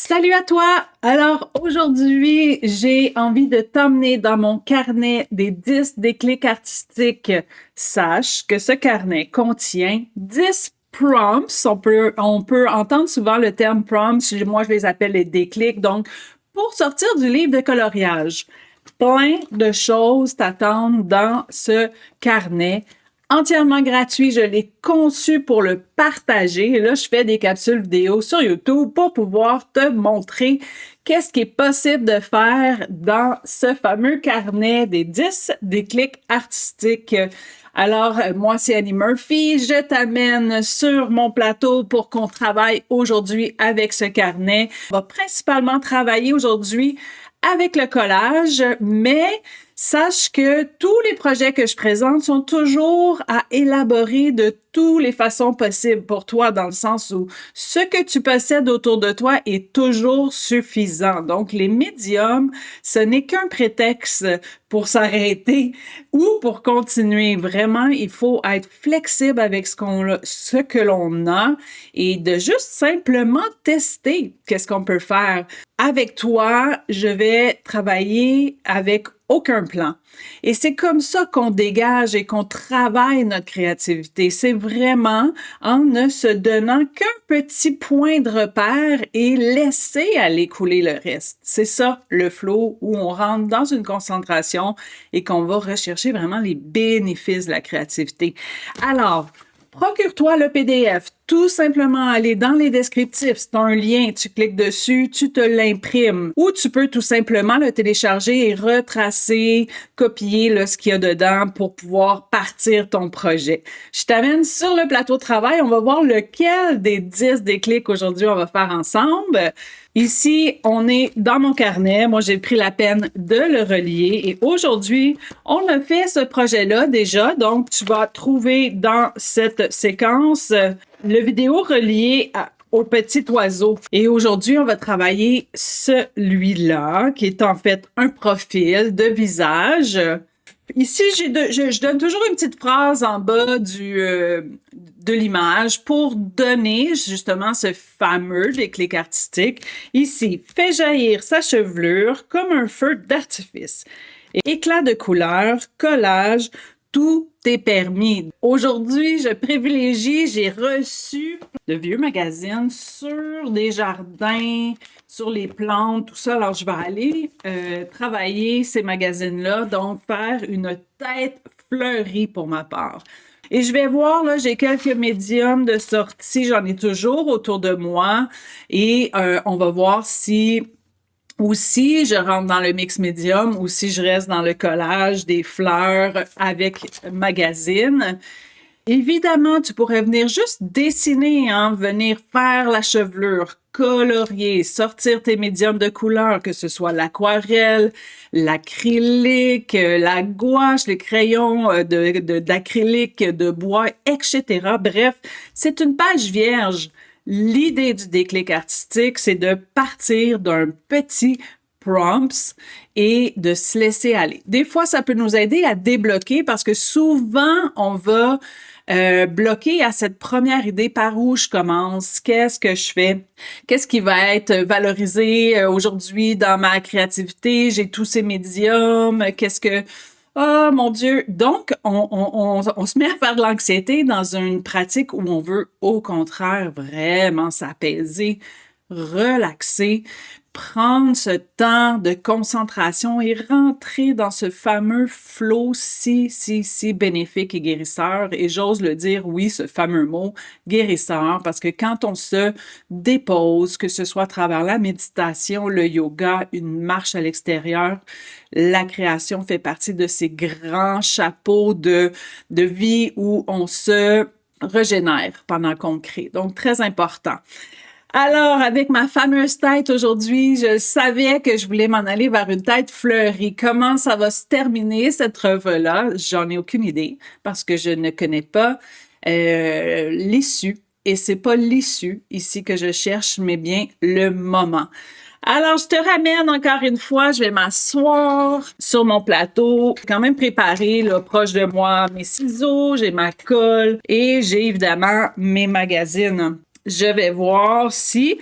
Salut à toi! Alors aujourd'hui, j'ai envie de t'emmener dans mon carnet des 10 déclics artistiques. Sache que ce carnet contient 10 prompts. On peut entendre souvent le terme prompts. Moi, je les appelle les déclics. Donc, pour sortir du livre de coloriage, plein de choses t'attendent dans ce carnet entièrement gratuit. Je l'ai conçu pour le partager. Et là, je fais des capsules vidéo sur YouTube pour pouvoir te montrer qu'est-ce qui est possible de faire dans ce fameux carnet des 10 déclics artistiques. Alors, moi, c'est Annie Murphy. Je t'amène sur mon plateau pour qu'on travaille aujourd'hui avec ce carnet. On va principalement travailler aujourd'hui avec le collage, mais sache que tous les projets que je présente sont toujours à élaborer de toutes les façons possibles pour toi, dans le sens où ce que tu possèdes autour de toi est toujours suffisant. Donc, les médiums, ce n'est qu'un prétexte pour s'arrêter ou pour continuer. Vraiment, il faut être flexible avec ce que l'on a et de juste simplement tester qu'est-ce qu'on peut faire. Avec toi, je vais travailler avec aucun plan. Et c'est comme ça qu'on dégage et qu'on travaille notre créativité. C'est vraiment en ne se donnant qu'un petit point de repère et laisser aller couler le reste. C'est ça, le flow, où on rentre dans une concentration et qu'on va rechercher vraiment les bénéfices de la créativité. Alors, procure-toi le PDF. Tout simplement aller dans les descriptifs. C'est un lien, tu cliques dessus, tu te l'imprimes. Ou tu peux tout simplement le télécharger et retracer, copier là, ce qu'il y a dedans pour pouvoir partir ton projet. Je t'amène sur le plateau de travail. On va voir lequel des 10 déclics aujourd'hui on va faire ensemble. Ici, on est dans mon carnet. Moi, j'ai pris la peine de le relier. Et aujourd'hui, on a fait ce projet-là déjà. Donc, tu vas trouver dans cette séquence le vidéo relié au petit oiseau. Et aujourd'hui, on va travailler celui-là, qui est en fait un profil de visage. Ici, je donne toujours une petite phrase en bas de l'image pour donner justement ce fameux déclic artistique. Ici, fait jaillir sa chevelure comme un feu d'artifice. Éclat de couleur, collage, tout est permis. Aujourd'hui, j'ai reçu de vieux magazines sur des jardins, sur les plantes, tout ça. Alors, je vais aller travailler ces magazines-là, donc faire une tête fleurie pour ma part. Et je vais voir, là, j'ai quelques médiums de sortie, j'en ai toujours autour de moi, et on va voir si je rentre dans le mix médium ou si je reste dans le collage des fleurs avec magazine. Évidemment, tu pourrais venir juste dessiner, venir faire la chevelure, colorier, sortir tes médiums de couleur, que ce soit l'aquarelle, l'acrylique, la gouache, les crayons d'acrylique, de bois, etc. Bref, c'est une page vierge. L'idée du déclic artistique, c'est de partir d'un petit prompts et de se laisser aller. Des fois, ça peut nous aider à débloquer parce que souvent, on va bloquer à cette première idée par où je commence, qu'est-ce que je fais, qu'est-ce qui va être valorisé aujourd'hui dans ma créativité, j'ai tous ces médiums, oh mon Dieu! Donc, on se met à faire de l'anxiété dans une pratique où on veut, au contraire, vraiment s'apaiser, relaxer, prendre ce temps de concentration et rentrer dans ce fameux flow si bénéfique et guérisseur. Et j'ose le dire, oui, ce fameux mot, guérisseur, parce que quand on se dépose, que ce soit à travers la méditation, le yoga, une marche à l'extérieur, la création fait partie de ces grands chapeaux de vie où on se régénère pendant qu'on crée. Donc, très important. Alors, avec ma fameuse tête aujourd'hui, je savais que je voulais m'en aller vers une tête fleurie. Comment ça va se terminer cette œuvre-là? J'en ai aucune idée parce que je ne connais pas l'issue. Et c'est pas l'issue ici que je cherche, mais bien le moment. Alors, je te ramène encore une fois, je vais m'asseoir sur mon plateau, quand même préparé, là, proche de moi, mes ciseaux, j'ai ma colle et j'ai évidemment mes magazines. Je vais voir si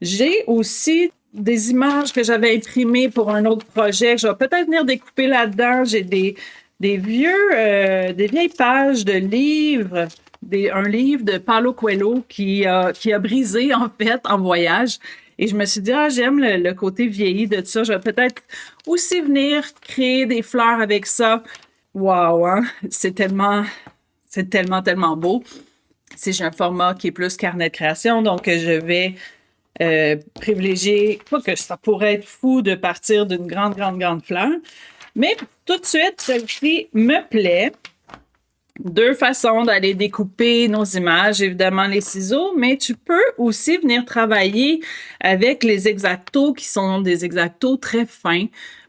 J'ai aussi des images que j'avais imprimées pour un autre projet. Je vais peut-être venir découper là-dedans. J'ai des vieilles pages de livres, un livre de Paulo Coelho qui a brisé, en fait, en voyage. Et je me suis dit, j'aime le côté vieilli de ça. Je vais peut-être aussi venir créer des fleurs avec ça. Wow, hein? C'est tellement, tellement beau. J'ai un format qui est plus carnet de création, donc je vais privilégier, pas que ça pourrait être fou de partir d'une grande fleur, mais tout de suite, celle-ci me plaît. Deux façons d'aller découper nos images, évidemment les ciseaux, mais tu peux aussi venir travailler avec les X-Acto qui sont des X-Acto très fins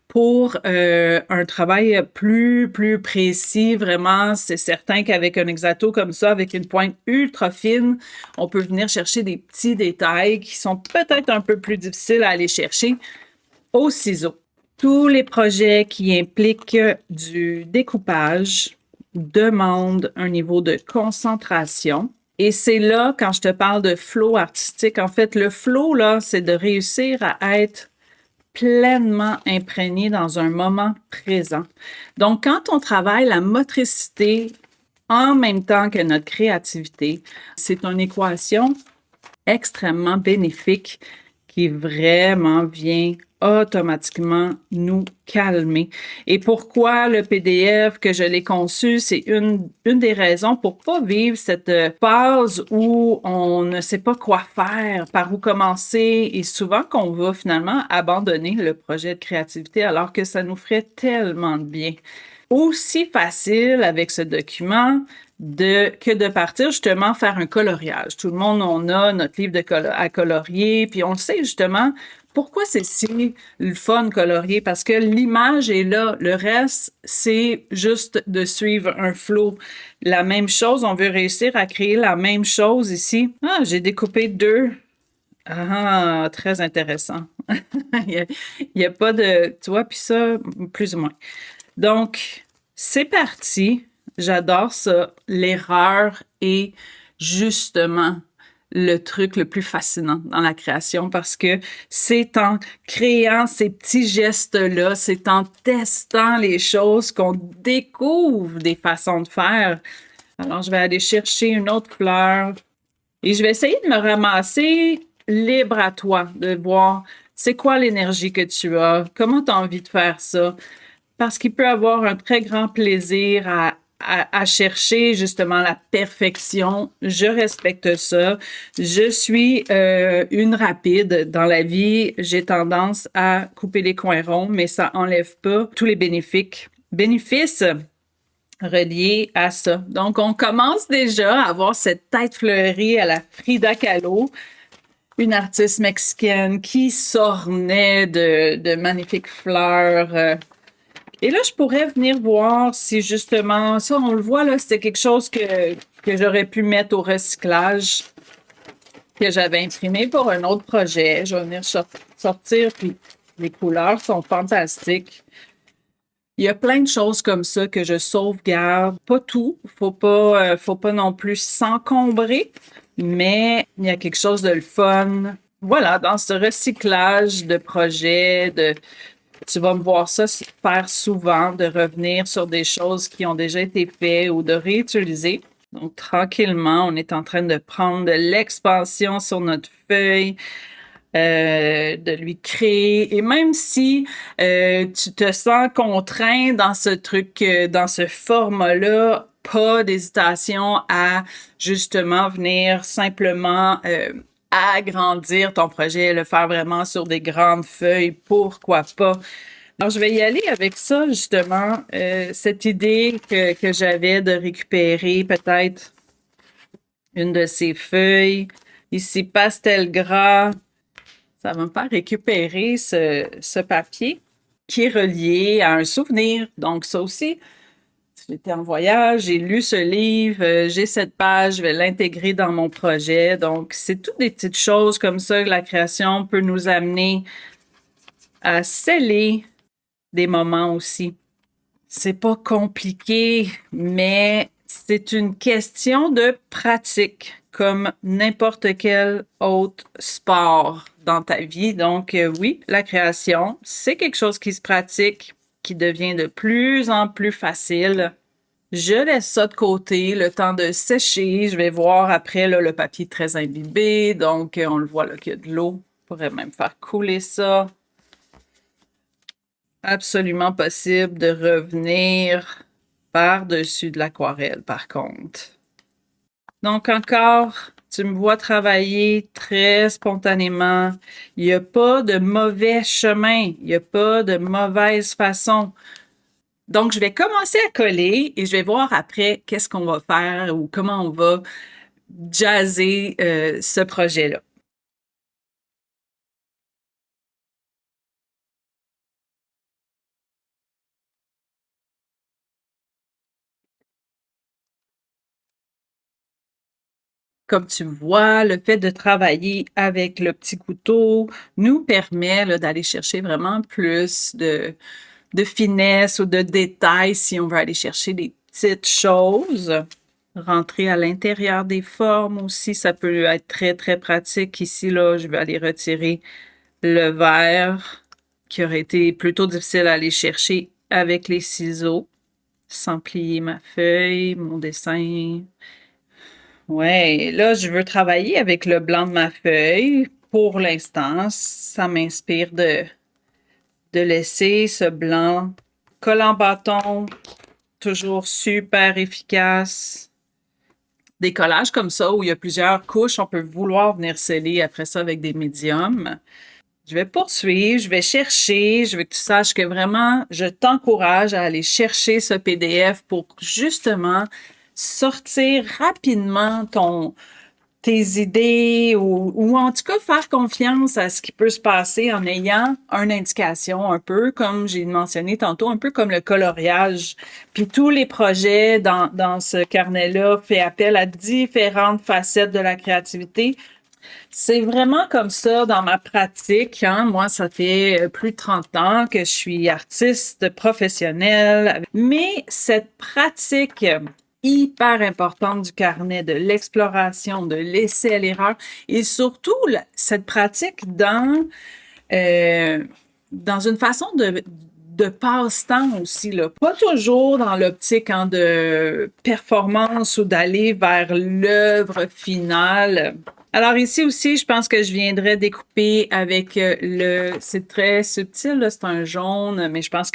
pour un travail plus précis. Vraiment, c'est certain qu'avec un X-Acto comme ça, avec une pointe ultra fine, on peut venir chercher des petits détails qui sont peut-être un peu plus difficiles à aller chercher au ciseau. Tous les projets qui impliquent du découpage demandent un niveau de concentration. Et c'est là, quand je te parle de flow artistique, en fait, le flow, là, c'est de réussir à être pleinement imprégné dans un moment présent. Donc, quand on travaille la motricité en même temps que notre créativité, c'est une équation extrêmement bénéfique qui vraiment vient automatiquement nous calmer. Et pourquoi le PDF que je l'ai conçu, c'est une des raisons pour pas vivre cette phase où on ne sait pas quoi faire, par où commencer, et souvent qu'on va finalement abandonner le projet de créativité alors que ça nous ferait tellement de bien. Aussi facile avec ce document que de partir justement faire un coloriage. Tout le monde, on a notre livre à colorier, puis on le sait justement. Pourquoi c'est si le fun colorier? Parce que l'image est là. Le reste, c'est juste de suivre un flow. La même chose, on veut réussir à créer la même chose ici. J'ai découpé deux. Très intéressant. Il y a pas de... Tu vois, puis ça, plus ou moins. Donc, c'est parti. J'adore ça. L'erreur est justement le truc le plus fascinant dans la création parce que c'est en créant ces petits gestes-là, c'est en testant les choses qu'on découvre des façons de faire. Alors, je vais aller chercher une autre fleur et je vais essayer de me ramasser libre à toi, de voir c'est quoi l'énergie que tu as, comment tu as envie de faire ça. Parce qu'il peut avoir un très grand plaisir à chercher justement la perfection. Je respecte ça. Je suis une rapide dans la vie. J'ai tendance à couper les coins ronds, mais ça enlève pas tous les bénéfices reliés à ça. Donc, on commence déjà à avoir cette tête fleurie à la Frida Kahlo, une artiste mexicaine qui s'ornait de magnifiques fleurs. Et là, je pourrais venir voir si justement, ça, on le voit là, c'était quelque chose que j'aurais pu mettre au recyclage, que j'avais imprimé pour un autre projet. Je vais venir sortir, puis les couleurs sont fantastiques. Il y a plein de choses comme ça que je sauvegarde. Pas tout, faut pas non plus s'encombrer, mais il y a quelque chose de le fun. Voilà, dans ce recyclage de projets, tu vas me voir ça faire souvent, de revenir sur des choses qui ont déjà été faites ou de réutiliser. Donc, tranquillement, on est en train de prendre de l'expansion sur notre feuille, de lui créer. Et même si tu te sens contraint dans ce truc, dans ce format-là, pas d'hésitation à justement venir simplement agrandir ton projet, le faire vraiment sur des grandes feuilles, pourquoi pas. Alors, je vais y aller avec ça, justement, cette idée que j'avais de récupérer peut-être une de ces feuilles. Ici, pastel gras. Ça va me faire récupérer ce papier qui est relié à un souvenir. Donc, ça aussi, j'étais en voyage, j'ai lu ce livre, j'ai cette page, je vais l'intégrer dans mon projet. Donc, c'est toutes des petites choses comme ça que la création peut nous amener à sceller des moments aussi. C'est pas compliqué, mais c'est une question de pratique, comme n'importe quel autre sport. dans ta vie. Donc, oui, la création, c'est quelque chose qui se pratique, qui devient de plus en plus facile. Je laisse ça de côté, le temps de sécher. Je vais voir après, là, le papier est très imbibé, donc on le voit là qu'il y a de l'eau. Je pourrais même faire couler ça. Absolument possible de revenir par-dessus de l'aquarelle, par contre. Donc encore, tu me vois travailler très spontanément. Il n'y a pas de mauvais chemin, il n'y a pas de mauvaise façon. Donc, je vais commencer à coller et je vais voir après qu'est-ce qu'on va faire ou comment on va jazzer ce projet-là. Comme tu vois, le fait de travailler avec le petit couteau nous permet là, d'aller chercher vraiment plus de finesse ou de détails si on veut aller chercher des petites choses. Rentrer à l'intérieur des formes aussi, ça peut être très, très pratique. Ici, là, je vais aller retirer le vert qui aurait été plutôt difficile à aller chercher avec les ciseaux, sans plier ma feuille, mon dessin. Ouais, là, je veux travailler avec le blanc de ma feuille. Pour l'instant, ça m'inspire de laisser ce blanc collant bâton, toujours super efficace. Des collages comme ça, où il y a plusieurs couches, on peut vouloir venir sceller après ça avec des médiums. Je vais poursuivre, je vais chercher, je veux que tu saches que vraiment, je t'encourage à aller chercher ce PDF pour justement sortir rapidement tes idées ou en tout cas faire confiance à ce qui peut se passer en ayant une indication un peu, comme j'ai mentionné tantôt, un peu comme le coloriage. Puis tous les projets dans ce carnet-là fait appel à différentes facettes de la créativité. C'est vraiment comme ça dans ma pratique, hein. Moi, ça fait plus de 30 ans que je suis artiste professionnelle. Mais cette pratique hyper importante du carnet, de l'exploration, de l'essai à l'erreur et surtout cette pratique dans une façon de passe-temps aussi, là. Pas toujours dans l'optique hein, de performance ou d'aller vers l'œuvre finale. Alors ici aussi, je pense que je viendrais découper avec c'est très subtil, là, c'est un jaune, mais je pense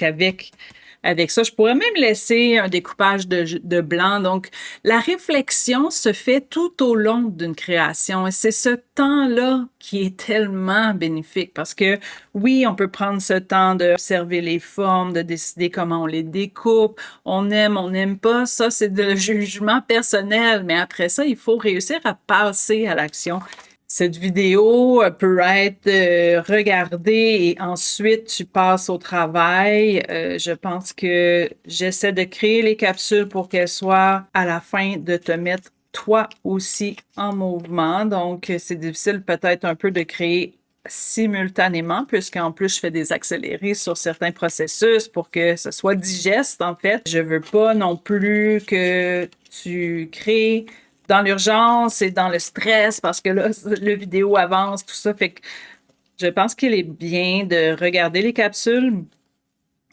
avec ça, je pourrais même laisser un découpage de blanc. Donc, la réflexion se fait tout au long d'une création et c'est ce temps-là qui est tellement bénéfique parce que oui, on peut prendre ce temps d'observer les formes, de décider comment on les découpe. On n'aime pas. Ça, c'est de jugement personnel. Mais après ça, il faut réussir à passer à l'action. Cette vidéo peut être regardée et ensuite tu passes au travail. Je pense que j'essaie de créer les capsules pour qu'elles soient à la fin de te mettre toi aussi en mouvement. Donc, c'est difficile peut-être un peu de créer simultanément, puisqu'en plus, je fais des accélérés sur certains processus pour que ce soit digeste, en fait. Je veux pas non plus que tu crées dans l'urgence et dans le stress parce que là, le vidéo avance, tout ça. Fait que je pense qu'il est bien de regarder les capsules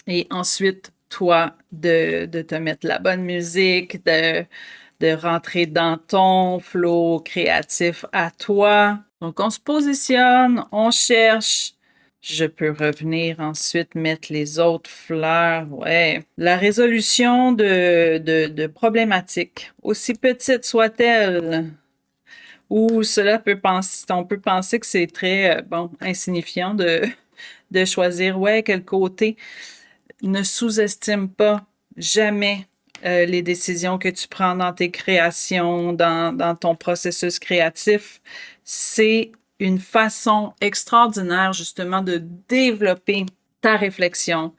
et ensuite, toi, de te mettre la bonne musique, de rentrer dans ton flow créatif à toi. Donc, on se positionne, on cherche. Je peux revenir ensuite mettre les autres fleurs. Ouais. La résolution de problématiques, aussi petite soit-elle, ou cela peut penser, on peut penser que c'est très, bon, insignifiant de choisir, ouais, quel côté. Ne sous-estime pas jamais les décisions que tu prends dans tes créations, dans ton processus créatif. C'est une façon extraordinaire justement de développer ta réflexion,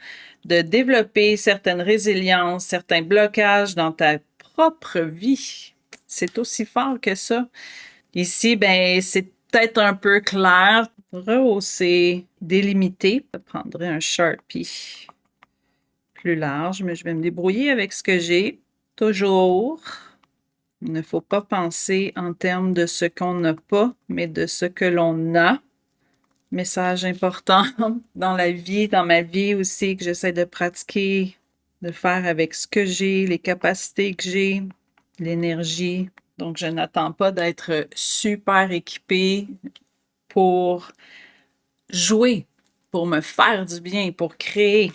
de développer certaines résiliences, certains blocages dans ta propre vie. C'est aussi fort que ça. Ici, ben, c'est peut-être un peu clair. Rehausser, délimiter. Je prendrai un Sharpie plus large, mais je vais me débrouiller avec ce que j'ai. Toujours, il ne faut pas penser en termes de ce qu'on n'a pas, mais de ce que l'on a. message important dans la vie, dans ma vie aussi, que j'essaie de pratiquer, de faire avec ce que j'ai, les capacités que j'ai, l'énergie. Donc, je n'attends pas d'être super équipée pour jouer, pour me faire du bien, pour créer.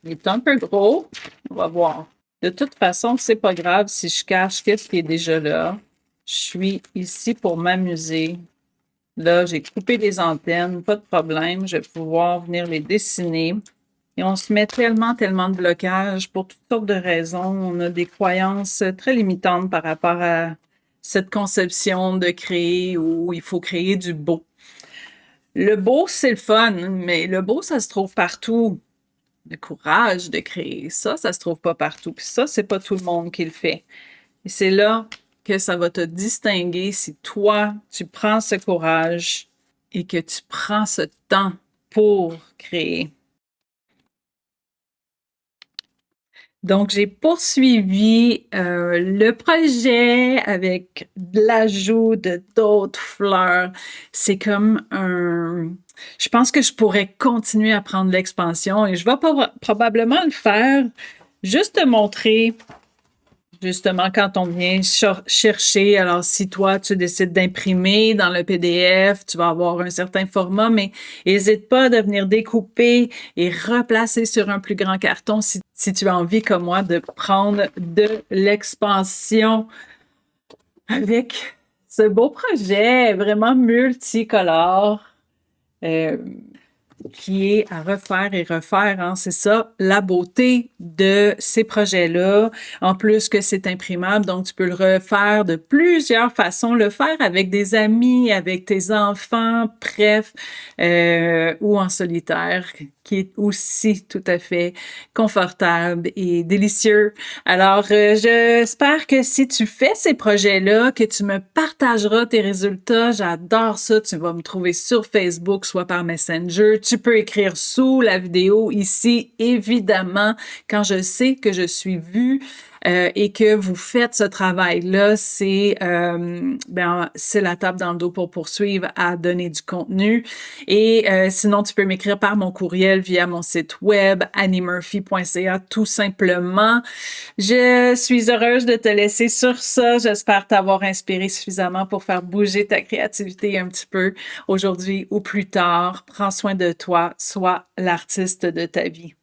Il est un peu gros, on va voir. De toute façon, c'est pas grave si je cache qu'est-ce qui est déjà là. Je suis ici pour m'amuser. Là, j'ai coupé les antennes, pas de problème. Je vais pouvoir venir les dessiner. Et on se met tellement, tellement de blocages pour toutes sortes de raisons. On a des croyances très limitantes par rapport à cette conception de créer où il faut créer du beau. Le beau, c'est le fun, mais le beau, ça se trouve partout. Le courage de créer, ça se trouve pas partout. Puis ça, c'est pas tout le monde qui le fait. Et c'est là que ça va te distinguer si toi, tu prends ce courage et que tu prends ce temps pour créer. Donc, j'ai poursuivi le projet avec l'ajout de d'autres fleurs. C'est comme un... Je pense que je pourrais continuer à prendre l'expansion et je vais probablement le faire, juste te montrer justement, quand on vient chercher, alors si toi, tu décides d'imprimer dans le PDF, tu vas avoir un certain format, mais n'hésite pas de venir découper et replacer sur un plus grand carton si tu as envie, comme moi, de prendre de l'expansion avec ce beau projet vraiment multicolore. Qui est à refaire et refaire, hein. C'est ça, la beauté de ces projets-là. En plus que c'est imprimable, donc tu peux le refaire de plusieurs façons, le faire avec des amis, avec tes enfants, bref, ou en solitaire, qui est aussi tout à fait confortable et délicieux. Alors, j'espère que si tu fais ces projets-là, que tu me partageras tes résultats. J'adore ça. Tu vas me trouver sur Facebook, soit par Messenger. Tu peux écrire sous la vidéo ici, évidemment, quand je sais que je suis vue. Et que vous faites ce travail-là, c'est la tape dans le dos pour poursuivre à donner du contenu. Et sinon, tu peux m'écrire par mon courriel via mon site web annymurphy.ca tout simplement. Je suis heureuse de te laisser sur ça. J'espère t'avoir inspiré suffisamment pour faire bouger ta créativité un petit peu aujourd'hui ou plus tard. Prends soin de toi, sois l'artiste de ta vie.